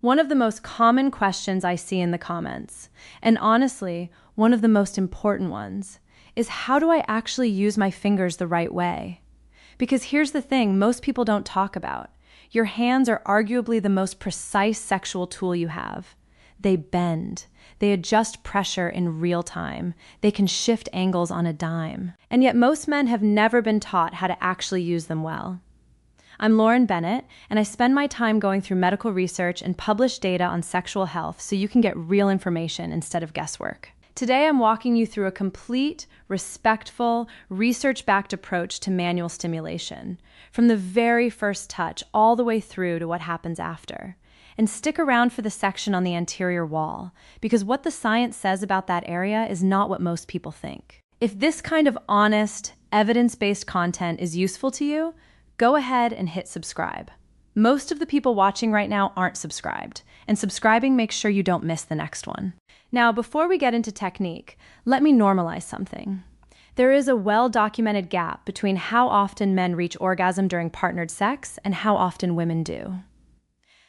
One of the most common questions I see in the comments, and honestly, one of the most important ones, is how do I actually use my fingers the right way? Because here's the thing most people don't talk about. Your hands are arguably the most precise sexual tool you have. They bend. They adjust pressure in real time. They can shift angles on a dime. And yet most men have never been taught how to actually use them well. I'm Lauren Bennett, and I spend my time going through medical research and published data on sexual health so you can get real information instead of guesswork. Today, I'm walking you through a complete, respectful, research-backed approach to manual stimulation, from the very first touch all the way through to what happens after. And stick around for the section on the anterior wall, because what the science says about that area is not what most people think. If this kind of honest, evidence-based content is useful to you, go ahead and hit subscribe. Most of the people watching right now aren't subscribed, and subscribing makes sure you don't miss the next one. Now, before we get into technique, let me normalize something. There is a well-documented gap between how often men reach orgasm during partnered sex and how often women do.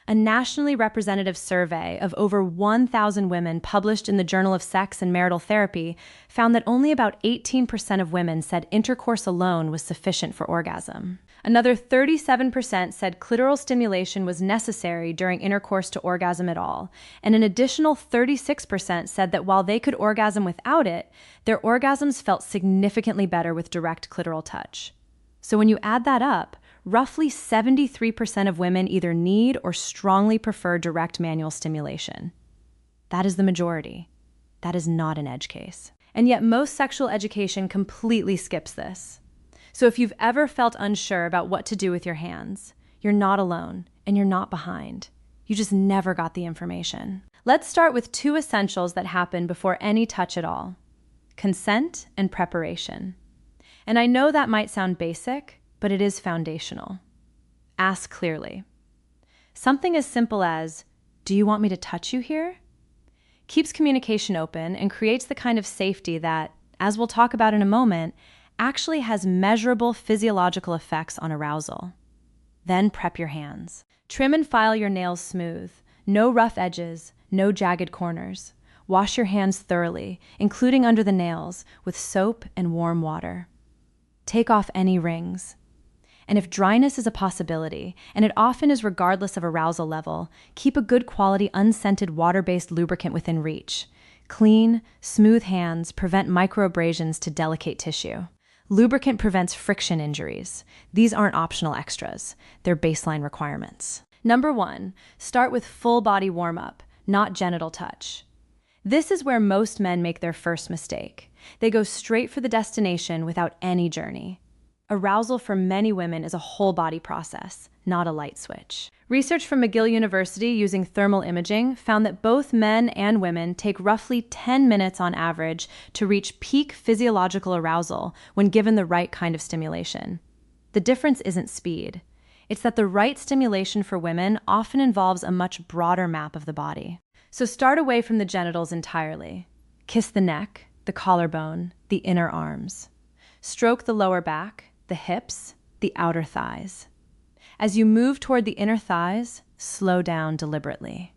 A nationally representative survey of over 1,000 women published in the Journal of Sex and Marital Therapy found that only about 18% of women said intercourse alone was sufficient for orgasm. Another 37% said clitoral stimulation was necessary during intercourse to orgasm at all, and an additional 36% said that while they could orgasm without it, their orgasms felt significantly better with direct clitoral touch. So when you add that up, roughly 73% of women either need or strongly prefer direct manual stimulation. That is the majority. That is not an edge case. And yet most sexual education completely skips this. So if you've ever felt unsure about what to do with your hands, you're not alone and you're not behind. You just never got the information. Let's start with two essentials that happen before any touch at all: consent and preparation. And I know that might sound basic, but it is foundational. Ask clearly. Something as simple as, "Do you want me to touch you here?" keeps communication open and creates the kind of safety that, as we'll talk about in a moment, actually has measurable physiological effects on arousal. Then prep your hands. Trim and file your nails smooth. No rough edges, no jagged corners. Wash your hands thoroughly, including under the nails, with soap and warm water. Take off any rings. And if dryness is a possibility, and it often is regardless of arousal level, keep a good quality unscented water-based lubricant within reach. Clean, smooth hands prevent microabrasions to delicate tissue. Lubricant prevents friction injuries. These aren't optional extras. They're baseline requirements. Number 1, start with full body warm-up, not genital touch. This is where most men make their first mistake. They go straight for the destination without any journey. Arousal for many women is a whole body process, not a light switch. Research from McGill University using thermal imaging found that both men and women take roughly 10 minutes on average to reach peak physiological arousal when given the right kind of stimulation. The difference isn't speed. It's that the right stimulation for women often involves a much broader map of the body. So start away from the genitals entirely. Kiss the neck, the collarbone, the inner arms. Stroke the lower back, the hips, the outer thighs. As you move toward the inner thighs, slow down deliberately.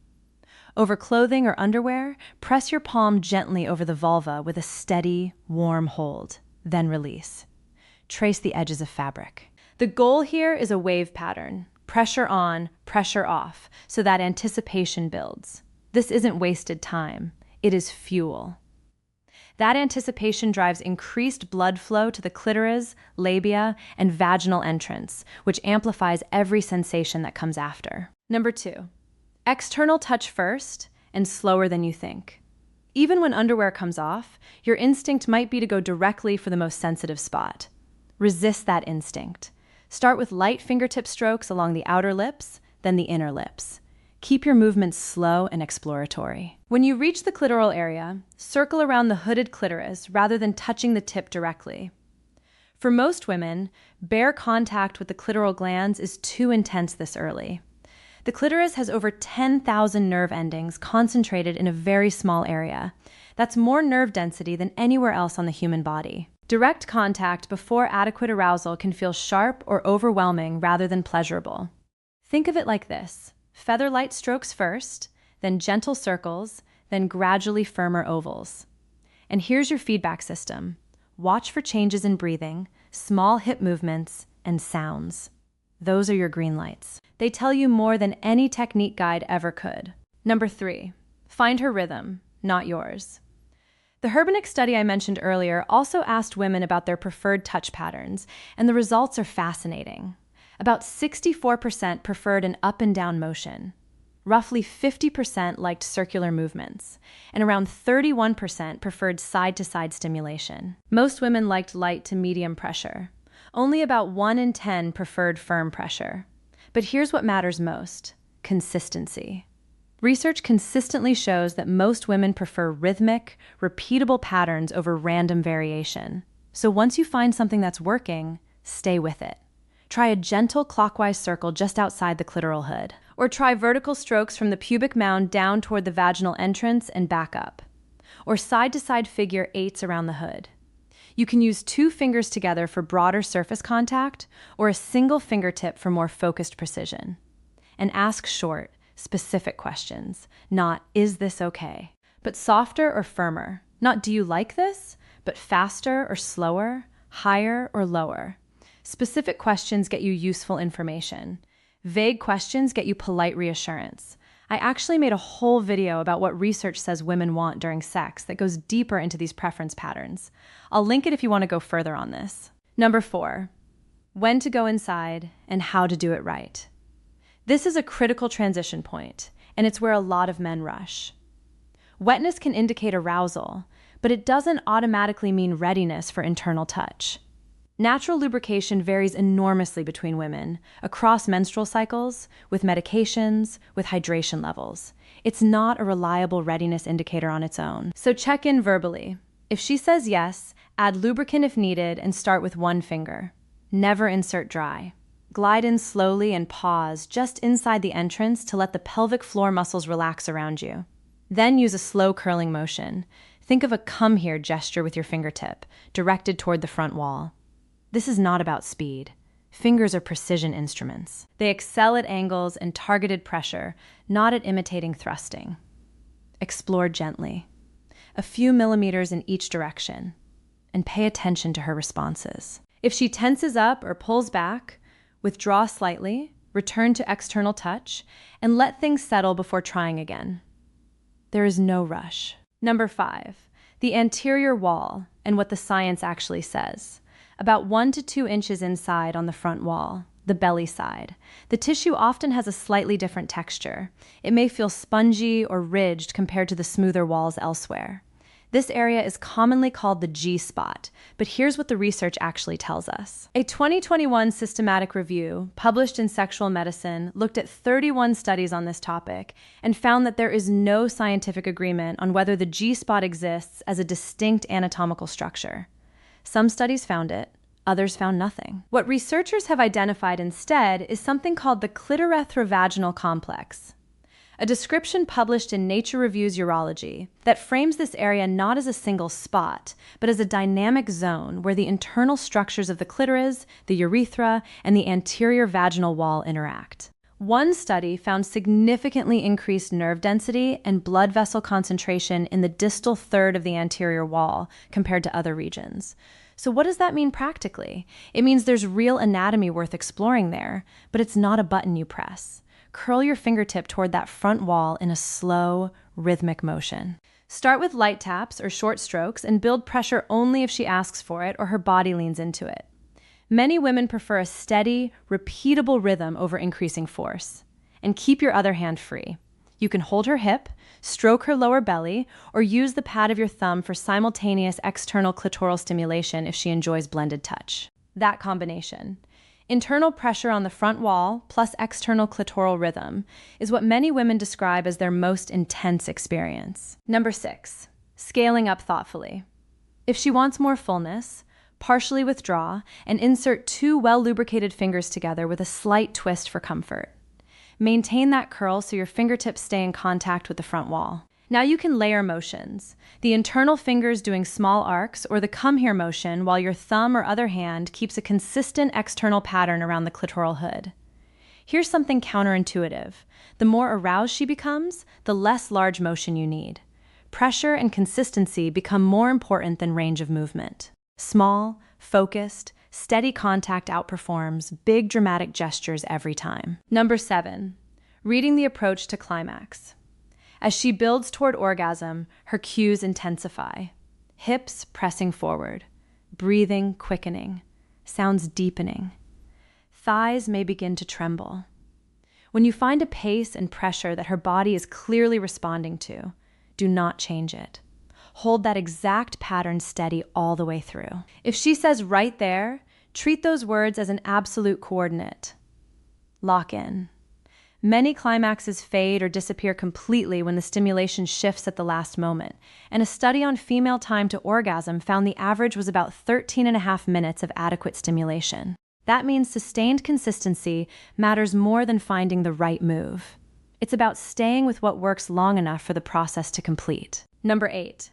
Over clothing or underwear, press your palm gently over the vulva with a steady, warm hold, then release. Trace the edges of fabric. The goal here is a wave pattern, pressure on, pressure off, so that anticipation builds. This isn't wasted time, it is fuel. That anticipation drives increased blood flow to the clitoris, labia, and vaginal entrance, which amplifies every sensation that comes after. Number 2, external touch first and slower than you think. Even when underwear comes off, your instinct might be to go directly for the most sensitive spot. Resist that instinct. Start with light fingertip strokes along the outer lips, then the inner lips. Keep your movements slow and exploratory. When you reach the clitoral area, circle around the hooded clitoris rather than touching the tip directly. For most women, bare contact with the clitoral glands is too intense this early. The clitoris has over 10,000 nerve endings concentrated in a very small area. That's more nerve density than anywhere else on the human body. Direct contact before adequate arousal can feel sharp or overwhelming rather than pleasurable. Think of it like this. Feather light strokes first, then gentle circles, then gradually firmer ovals. And here's your feedback system. Watch for changes in breathing, small hip movements, and sounds. Those are your green lights. They tell you more than any technique guide ever could. Number 3, find her rhythm, not yours. The Herbenick study I mentioned earlier also asked women about their preferred touch patterns, and the results are fascinating. About 64% preferred an up and down motion. Roughly 50% liked circular movements, and around 31% preferred side-to-side stimulation. Most women liked light to medium pressure. Only about 1 in 10 preferred firm pressure. But here's what matters most: consistency. Research consistently shows that most women prefer rhythmic, repeatable patterns over random variation. So once you find something that's working, stay with it. Try a gentle clockwise circle just outside the clitoral hood. Or try vertical strokes from the pubic mound down toward the vaginal entrance and back up. Or side-to-side figure 8s around the hood. You can use 2 fingers together for broader surface contact, or a single fingertip for more focused precision. And ask short, specific questions, not "is this okay?" but softer or firmer. Not "do you like this?" but faster or slower, higher or lower. Specific questions get you useful information. Vague questions get you polite reassurance. I actually made a whole video about what research says women want during sex that goes deeper into these preference patterns. I'll link it if you want to go further on this. Number 4, when to go inside and how to do it right. This is a critical transition point, and it's where a lot of men rush. Wetness can indicate arousal, but it doesn't automatically mean readiness for internal touch. Natural lubrication varies enormously between women, across menstrual cycles, with medications, with hydration levels. It's not a reliable readiness indicator on its own. So check in verbally. If she says yes, add lubricant if needed and start with 1 finger. Never insert dry. Glide in slowly and pause just inside the entrance to let the pelvic floor muscles relax around you. Then use a slow curling motion. Think of a "come here" gesture with your fingertip, directed toward the front wall. This is not about speed. Fingers are precision instruments. They excel at angles and targeted pressure, not at imitating thrusting. Explore gently, a few millimeters in each direction, and pay attention to her responses. If she tenses up or pulls back, withdraw slightly, return to external touch, and let things settle before trying again. There is no rush. Number 5, the anterior wall and what the science actually says. About 1 to 2 inches inside on the front wall, the belly side. The tissue often has a slightly different texture. It may feel spongy or ridged compared to the smoother walls elsewhere. This area is commonly called the G-spot, but here's what the research actually tells us. A 2021 systematic review, published in Sexual Medicine, looked at 31 studies on this topic and found that there is no scientific agreement on whether the G-spot exists as a distinct anatomical structure. Some studies found it, others found nothing. What researchers have identified instead is something called the clitourethrovaginal complex, a description published in Nature Reviews Urology that frames this area not as a single spot, but as a dynamic zone where the internal structures of the clitoris, the urethra, and the anterior vaginal wall interact. One study found significantly increased nerve density and blood vessel concentration in the distal third of the anterior wall compared to other regions. So what does that mean practically? It means there's real anatomy worth exploring there, but it's not a button you press. Curl your fingertip toward that front wall in a slow, rhythmic motion. Start with light taps or short strokes and build pressure only if she asks for it or her body leans into it. Many women prefer a steady, repeatable rhythm over increasing force. And keep your other hand free. You can hold her hip, stroke her lower belly, or use the pad of your thumb for simultaneous external clitoral stimulation if she enjoys blended touch. That combination, internal pressure on the front wall plus external clitoral rhythm, is what many women describe as their most intense experience. Number 6, scaling up thoughtfully. If she wants more fullness, partially withdraw and insert 2 well-lubricated fingers together with a slight twist for comfort. Maintain that curl so your fingertips stay in contact with the front wall. Now you can layer motions, the internal fingers doing small arcs or the come here motion while your thumb or other hand keeps a consistent external pattern around the clitoral hood. Here's something counterintuitive. The more aroused she becomes, the less large motion you need. Pressure and consistency become more important than range of movement. Small, focused, steady contact outperforms big dramatic gestures every time. Number 7, reading the approach to climax. As she builds toward orgasm, her cues intensify. Hips pressing forward, breathing quickening, sounds deepening. Thighs may begin to tremble. When you find a pace and pressure that her body is clearly responding to, do not change it. Hold that exact pattern steady all the way through. If she says right there, treat those words as an absolute coordinate. Lock in. Many climaxes fade or disappear completely when the stimulation shifts at the last moment, and a study on female time to orgasm found the average was about 13.5 minutes of adequate stimulation. That means sustained consistency matters more than finding the right move. It's about staying with what works long enough for the process to complete. Number 8,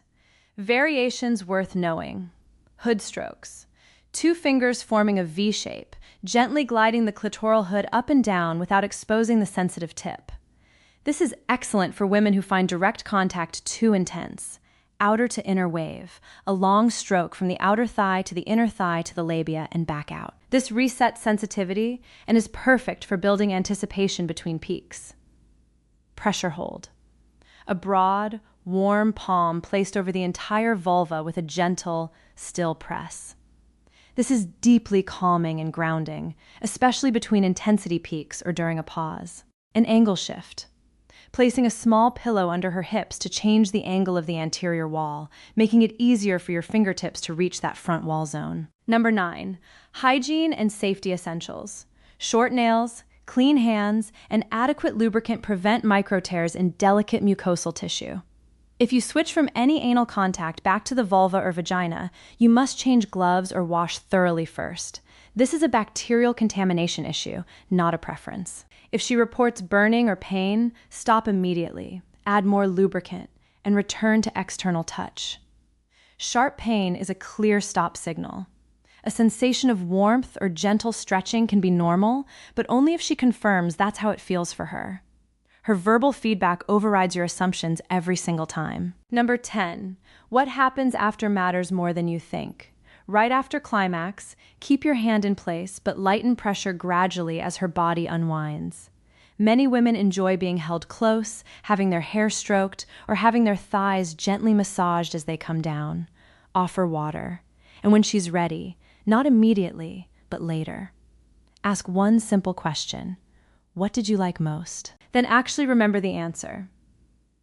variations worth knowing. Hood strokes. 2 fingers forming a V shape, gently gliding the clitoral hood up and down without exposing the sensitive tip. This is excellent for women who find direct contact too intense. Outer to inner wave, a long stroke from the outer thigh to the inner thigh to the labia and back out. This resets sensitivity and is perfect for building anticipation between peaks. Pressure hold. A broad, warm palm placed over the entire vulva with a gentle, still press. This is deeply calming and grounding, especially between intensity peaks or during a pause. An angle shift. Placing a small pillow under her hips to change the angle of the anterior wall, making it easier for your fingertips to reach that front wall zone. Number 9, hygiene and safety essentials. Short nails, clean hands, and adequate lubricant prevent micro tears in delicate mucosal tissue. If you switch from any anal contact back to the vulva or vagina, you must change gloves or wash thoroughly first. This is a bacterial contamination issue, not a preference. If she reports burning or pain, stop immediately, add more lubricant, and return to external touch. Sharp pain is a clear stop signal. A sensation of warmth or gentle stretching can be normal, but only if she confirms that's how it feels for her. Her verbal feedback overrides your assumptions every single time. Number 10, what happens after matters more than you think. Right after climax, keep your hand in place, but lighten pressure gradually as her body unwinds. Many women enjoy being held close, having their hair stroked, or having their thighs gently massaged as they come down. Offer water. And when she's ready, not immediately, but later, ask one simple question. What did you like most? Then actually remember the answer.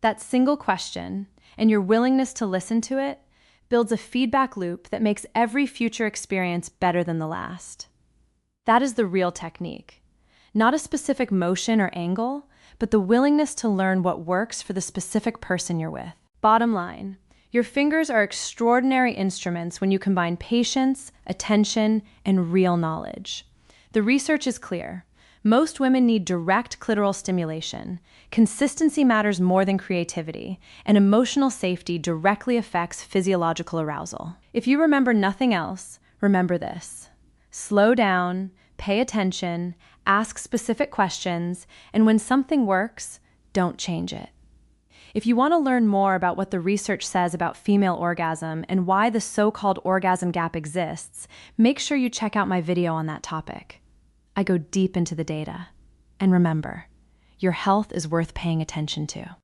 That single question, and your willingness to listen to it, builds a feedback loop that makes every future experience better than the last. That is the real technique. Not a specific motion or angle, but the willingness to learn what works for the specific person you're with. Bottom line, your fingers are extraordinary instruments when you combine patience, attention, and real knowledge. The research is clear. Most women need direct clitoral stimulation. Consistency matters more than creativity, and emotional safety directly affects physiological arousal. If you remember nothing else, remember this. Slow down, pay attention, ask specific questions, and when something works, don't change it. If you want to learn more about what the research says about female orgasm and why the so-called orgasm gap exists, make sure you check out my video on that topic. I go deep into the data. And remember, your health is worth paying attention to.